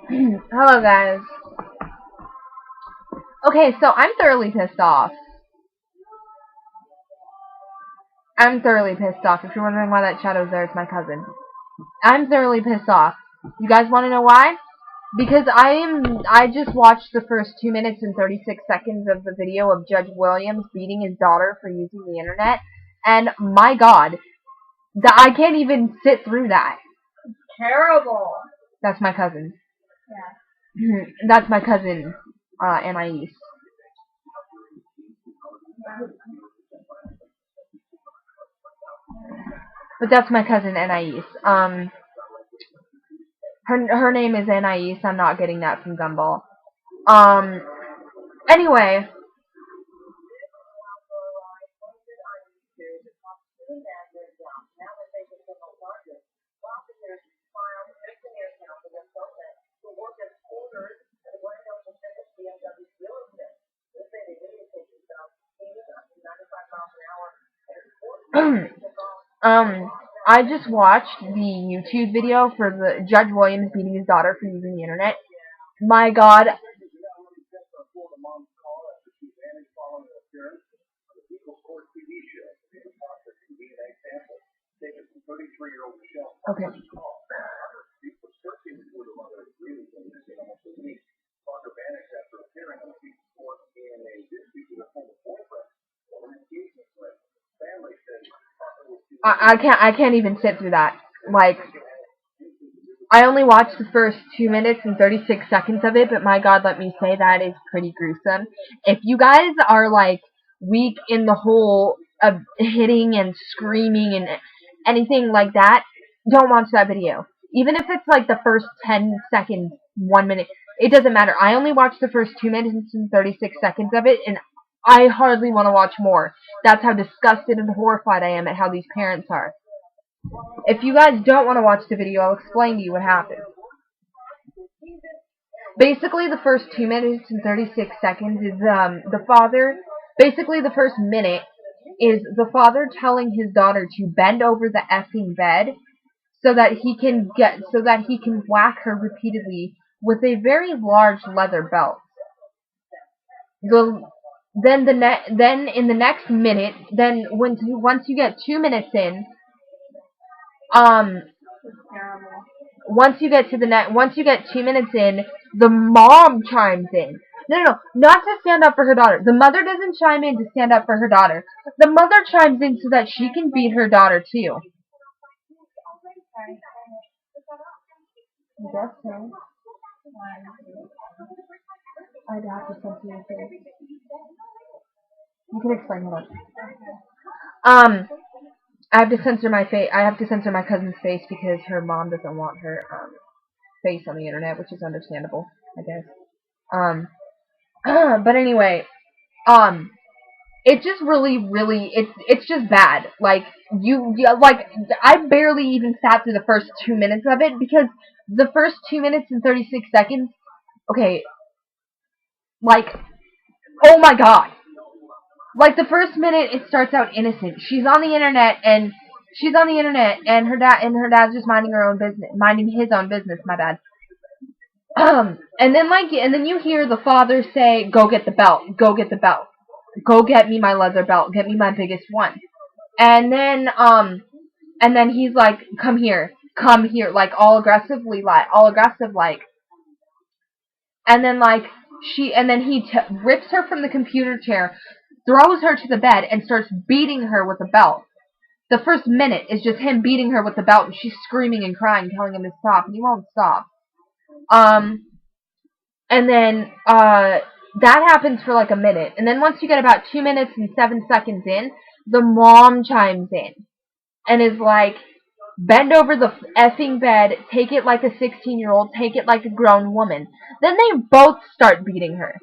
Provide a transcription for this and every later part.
Hello, guys. Okay, so I'm thoroughly pissed off. If you're wondering why that shadow's there, it's my cousin. I'm thoroughly pissed off. You guys want to know why? Because I just watched the first 2 minutes and 36 seconds of the video of Judge Williams beating his daughter for using the internet, and my God, I can't even sit through that. Terrible. That's my cousin. Yeah. That's my cousin, Anais. But that's my cousin Anais. Her name is Anais. I'm not getting that from Gumball. Anyway. I just watched the YouTube video for the Judge Williams beating his daughter for using the internet. My God. Okay. I can't even sit through that. Like, I only watched the first 2 minutes and 36 seconds of it, but my God, let me say that is pretty gruesome. If you guys are, like, weak in the whole of hitting and screaming and anything like that, don't watch that video. Even if it's, like, the first 10 seconds, 1 minute, it doesn't matter. I only watched the first 2 minutes and 36 seconds of it, and I hardly want to watch more. That's how disgusted and horrified I am at how these parents are. If you guys don't want to watch the video, I'll explain to you what happened. Basically, the first 2 minutes and 36 seconds is the father. Basically, the first minute is the father telling his daughter to bend over the effing bed so that he can whack her repeatedly with a very large leather belt. Then in the next minute, once you get 2 minutes in, once you get 2 minutes in, the mom chimes in. No, not to stand up for her daughter. The mother doesn't chime in to stand up for her daughter. The mother chimes in so that she can beat her daughter too. I'd have to censor your face. You can explain it. I have to censor my face. I have to censor my cousin's face because her mom doesn't want her face on the internet, which is understandable, I guess. But anyway, it just really it's just bad. Like I barely even sat through the first 2 minutes of it because the first 2 minutes and 36 seconds. Okay, like, oh my God. Like, the first minute, it starts out innocent. She's on the internet, and her dad's just minding his own business. My bad. And then you hear the father say, "Go get the belt. Go get the belt. Go get me my leather belt. Get me my biggest one." And then he's like, "Come here, like all aggressive, like." And then he rips her from the computer chair, throws her to the bed, and starts beating her with a belt. The first minute is just him beating her with the belt, and she's screaming and crying, telling him to stop, and he won't stop. And then that happens for like a minute, and then once you get about 2 minutes and 7 seconds in, the mom chimes in, and is like, "Bend over the effing bed, take it like a 16-year-old, take it like a grown woman." Then they both start beating her.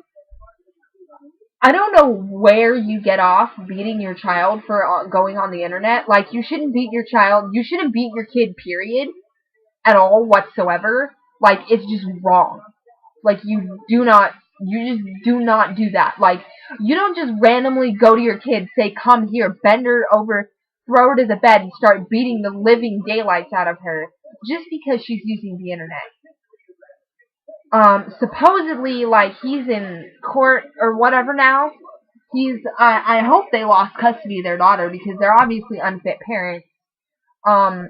I don't know where you get off beating your child for going on the internet. Like, you shouldn't beat your child. You shouldn't beat your kid, period, at all, whatsoever. Like, it's just wrong. Like, you just do not do that. Like, you don't just randomly go to your kid, say, "Come here," bend her over, throw her to the bed, and start beating the living daylights out of her just because she's using the internet. Supposedly, like, he's in court or whatever now. I hope they lost custody of their daughter because they're obviously unfit parents. Um,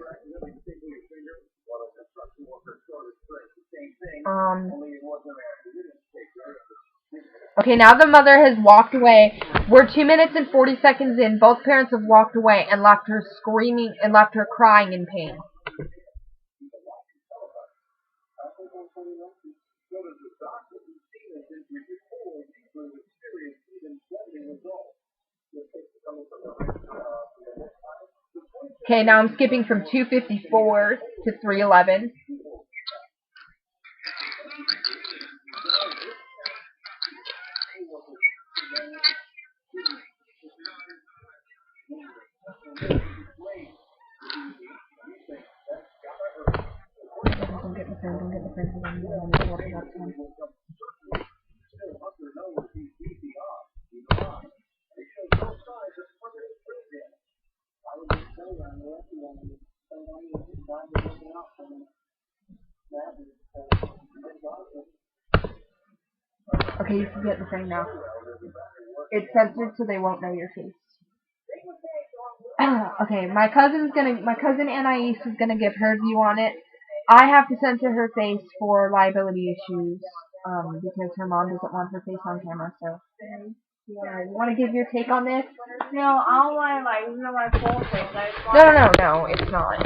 um, okay, now the mother has walked away. We're 2 minutes and 40 seconds in. Both parents have walked away and left her screaming and left her crying in pain. Okay, now I'm skipping from 2:54 to 3:11. Okay, you can get the thing now. It's censored so they won't know your face. Okay, my cousin Anais is gonna give her view on it. I have to censor her face for liability issues, because her mom doesn't want her face on camera, so. You wanna give your take on this? No, I don't want to, like, you know, my full face. No, it's not.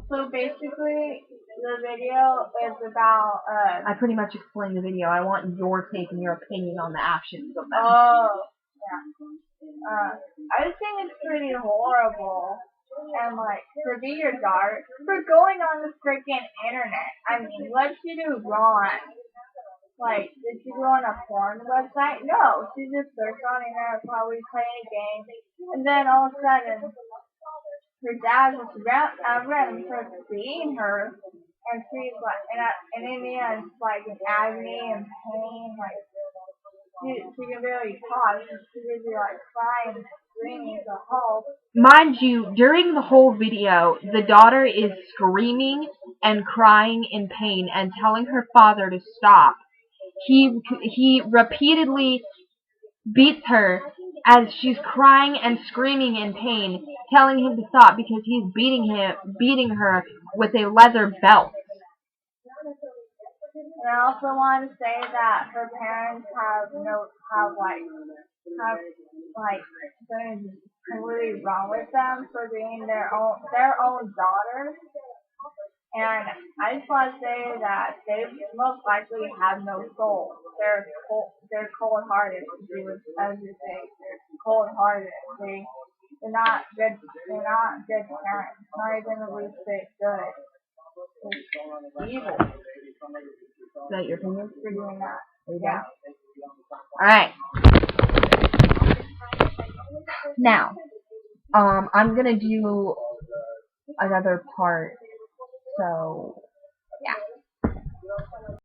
So basically, the video is about, I pretty much explained the video. I want your take and your opinion on the actions of them. oh, yeah. I just think it's pretty horrible. And, like, to be your daughter, for going on the freaking internet. I mean, what did you do wrong? Like, did she go on a porn website? No, she just searched on the internet, probably playing a game. And then all of a sudden, her dad just random starts seeing her. And she's like, and in the end, it's like in agony and pain. Like, she can barely talk. She would be like crying, screaming to help. Mind you, during the whole video, the daughter is screaming and crying in pain and telling her father to stop. He repeatedly beats her as she's crying and screaming in pain, telling him to stop because he's beating her with a leather belt. And I also want to say that her parents have something completely wrong with them for being their own daughter. And I just want to say that they most likely have no soul. They're cold-hearted, as you say. They're cold-hearted. They're not good. They're not good parents. Not even the least bit good. It's evil. Is that your opinion? For doing that. Yeah. Alright. Now, I'm gonna do another part. So